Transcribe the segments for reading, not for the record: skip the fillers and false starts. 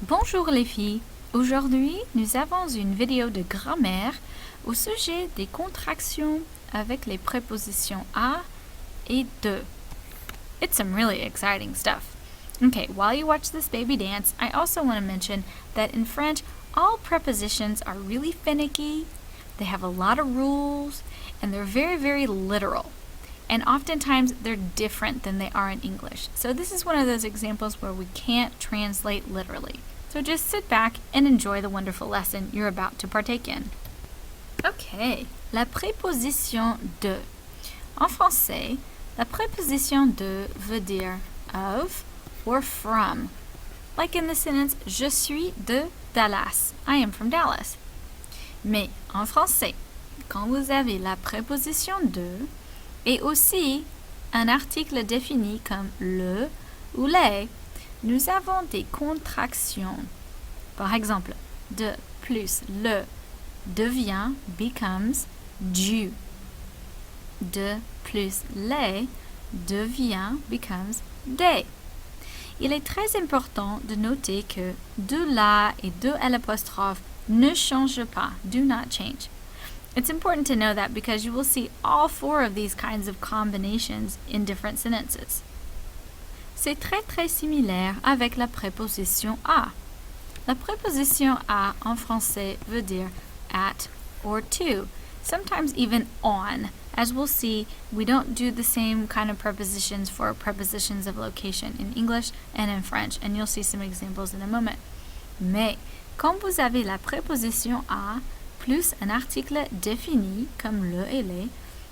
Bonjour les filles, aujourd'hui nous avons une vidéo de grammaire au sujet des contractions avec les prépositions à et de. It's some really exciting stuff. Okay, while you watch this baby dance, I also want to mention that in French, all prepositions are really finicky, they have a lot of rules, and they're very, very literal. And oftentimes they're different than they are in English. So this is one of those examples where we can't translate literally. So just sit back and enjoy the wonderful lesson you're about to partake in. Okay, la préposition de. En français, la préposition de veut dire of or from. Like in the sentence, je suis de Dallas. I am from Dallas. Mais en français, quand vous avez la préposition de et aussi un article défini comme le ou les, nous avons des contractions. Par exemple, de plus le devient becomes du. De plus les devient becomes des. Il est très important de noter que de la et de l'apostrophe ne changent pas, do not change. It's important to know that because you will see all four of these kinds of combinations in different sentences. C'est très très similaire avec la préposition à. La préposition à en français veut dire at or to, sometimes even on. As we'll see, we don't do the same kind of prepositions for prepositions of location in English and in French, and you'll see some examples in a moment. Mais quand vous avez la préposition à plus un article défini comme le et les,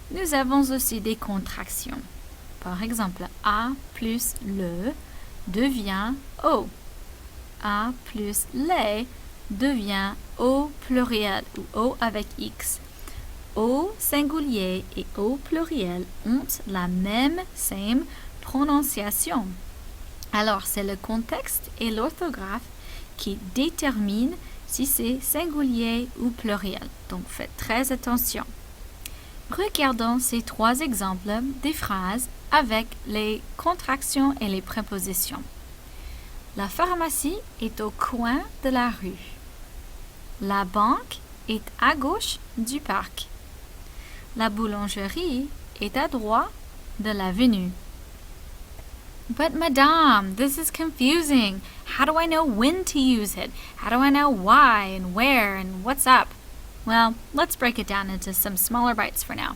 nous avons aussi des contractions. Par exemple, à plus le devient au. À plus les devient au pluriel ou au avec x. Au singulier et au pluriel ont la même, same prononciation. Alors, c'est le contexte et l'orthographe qui déterminent si c'est singulier ou pluriel. Donc, faites très attention. Regardons ces trois exemples des phrases avec les contractions et les prépositions. La pharmacie est au coin de la rue. La banque est à gauche du parc. La boulangerie est à droite de l'avenue. But madame, this is confusing. How do I know when to use it? How do I know why and where and what's up? Well, let's break it down into some smaller bites for now.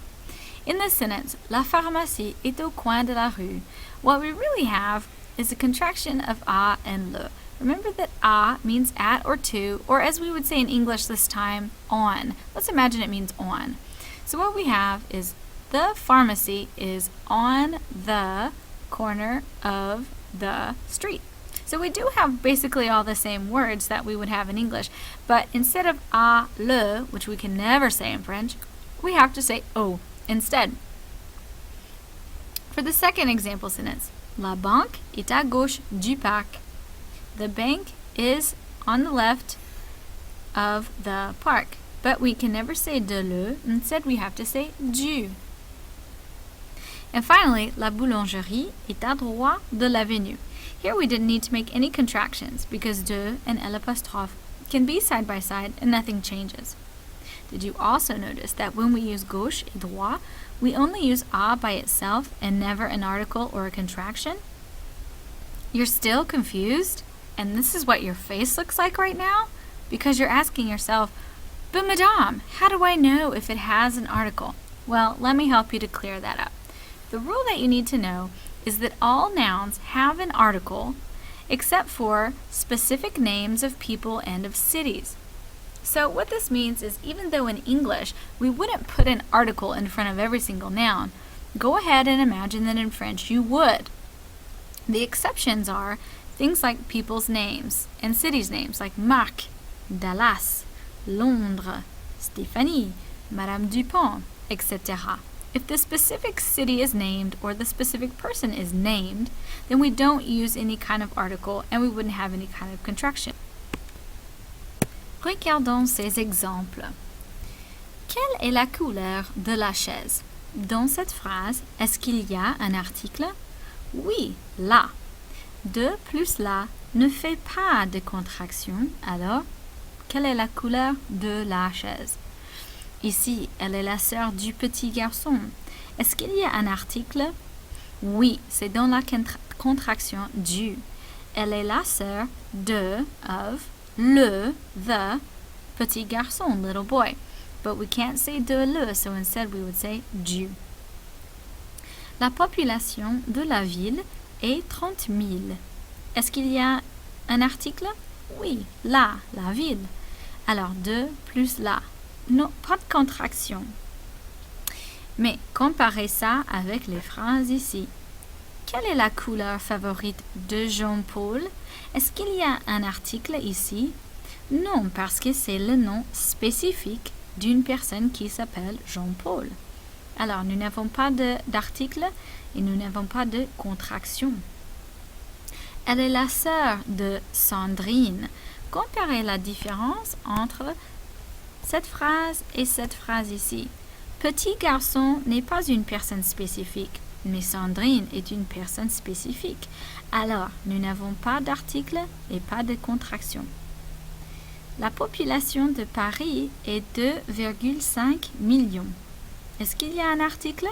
In this sentence, la pharmacie est au coin de la rue, what we really have is a contraction of à and le. Remember that à means at or to, or as we would say in English this time, on. Let's imagine it means on. So what we have is the pharmacy is on the corner of the street. So we do have basically all the same words that we would have in English, but instead of à le, which we can never say in French, we have to say au instead. For the second example sentence, la banque est à gauche du parc. The bank is on the left of the park, but we can never say de le, instead we have to say du. And finally, la boulangerie est à droite de l'avenue. Here we didn't need to make any contractions because de and l'apostrophe can be side by side and nothing changes. Did you also notice that when we use gauche et droit, we only use à by itself and never an article or a contraction? You're still confused? And this is what your face looks like right now? Because you're asking yourself, but madame, how do I know if it has an article? Well, let me help you to clear that up. The rule that you need to know is that all nouns have an article except for specific names of people and of cities. So what this means is even though in English we wouldn't put an article in front of every single noun, go ahead and imagine that in French you would. The exceptions are things like people's names and cities' names like Marc, Dallas, Londres, Stéphanie, Madame Dupont, etc. If the specific city is named or the specific person is named, then we don't use any kind of article and we wouldn't have any kind of contraction. Regardons ces exemples. Quelle est la couleur de la chaise? Dans cette phrase, est-ce qu'il y a un article? Oui, la. De plus la ne fait pas de contraction, alors quelle est la couleur de la chaise? Ici, elle est la sœur du petit garçon. Est-ce qu'il y a un article? Oui, c'est dans la contraction du. Elle est la sœur de, of, the petit garçon, little boy. But we can't say de le, so instead we would say du. La population de la ville est 30 000. Est-ce qu'il y a un article? Oui, la ville. Alors, de plus la. Non, pas de contraction. Mais comparez ça avec les phrases ici. Quelle est la couleur favorite de Jean-Paul? Est-ce qu'il y a un article ici? Non, parce que c'est le nom spécifique d'une personne qui s'appelle Jean-Paul. Alors, nous n'avons pas d'article et nous n'avons pas de contraction. Elle est la sœur de Sandrine. Comparez la différence entre cette phrase et cette phrase ici. Petit garçon n'est pas une personne spécifique, mais Sandrine est une personne spécifique. Alors, nous n'avons pas d'article et pas de contraction. La population de Paris est 2,5 millions. Est-ce qu'il y a un article?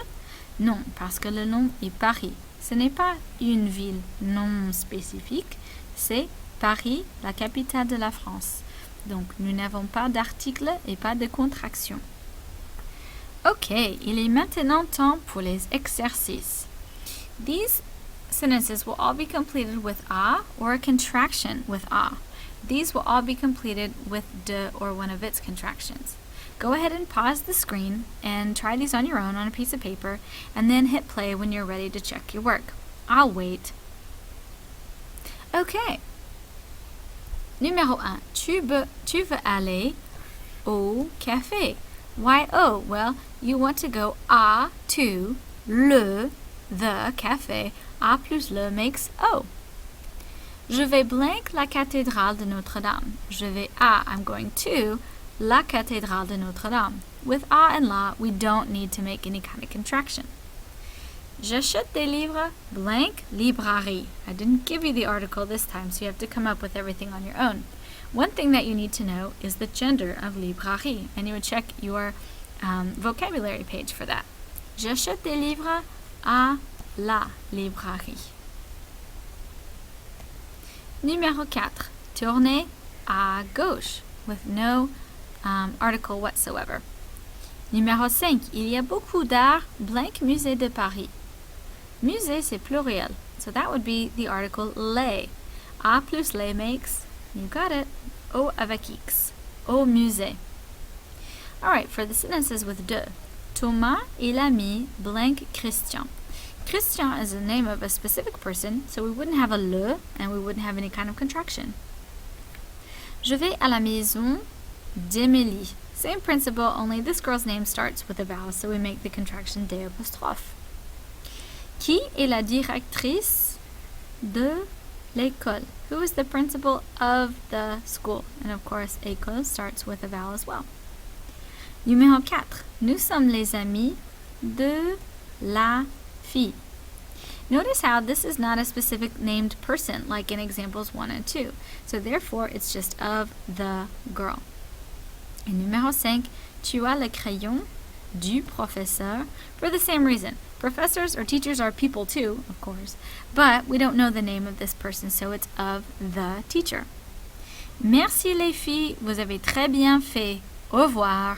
Non, parce que le nom est Paris. Ce n'est pas une ville non spécifique, c'est Paris, la capitale de la France. Donc, nous n'avons pas d'article et pas de contraction. Ok, il est maintenant temps pour les exercices. These sentences will all be completed with a or a contraction with a. These will all be completed with de or one of its contractions. Go ahead and pause the screen and try these on your own on a piece of paper and then hit play when you're ready to check your work. I'll wait. Okay. Numéro 1. Tu veux aller au café. Why oh? Well, you want to go à, to, the café. A plus le makes O. Je vais blank la cathédrale de Notre-Dame. Je vais à, I'm going to, la cathédrale de Notre-Dame. With a and la, we don't need to make any kind of contraction. J'achète des livres, blank, librairie. I didn't give you the article this time, so you have to come up with everything on your own. One thing that you need to know is the gender of librairie, and you would check your vocabulary page for that. J'achète des livres à la librairie. Numéro 4. Tournez à gauche, with no article whatsoever. Numéro 5. Il y a beaucoup d'art, blank musée de Paris. Musée, c'est pluriel, so that would be the article les. A plus les makes, you got it, au avec x, au musée. Alright, for the sentences with de. Thomas, il a mis blank Christian. Christian is the name of a specific person, so we wouldn't have a le, and we wouldn't have any kind of contraction. Je vais à la maison d'Émilie. Same principle, only this girl's name starts with a vowel, so we make the contraction de apostrophe. Qui est la directrice de l'école? Who is the principal of the school? And of course, école starts with a vowel as well. Numéro 4. Nous sommes les amis de la fille. Notice how this is not a specific named person like in examples 1 and 2. So therefore, it's just of the girl. Et numéro 5. Tu as le crayon du professeur for the same reason. Professors or teachers are people too, of course, but we don't know the name of this person, so it's of the teacher. Merci les filles, vous avez très bien fait. Au revoir.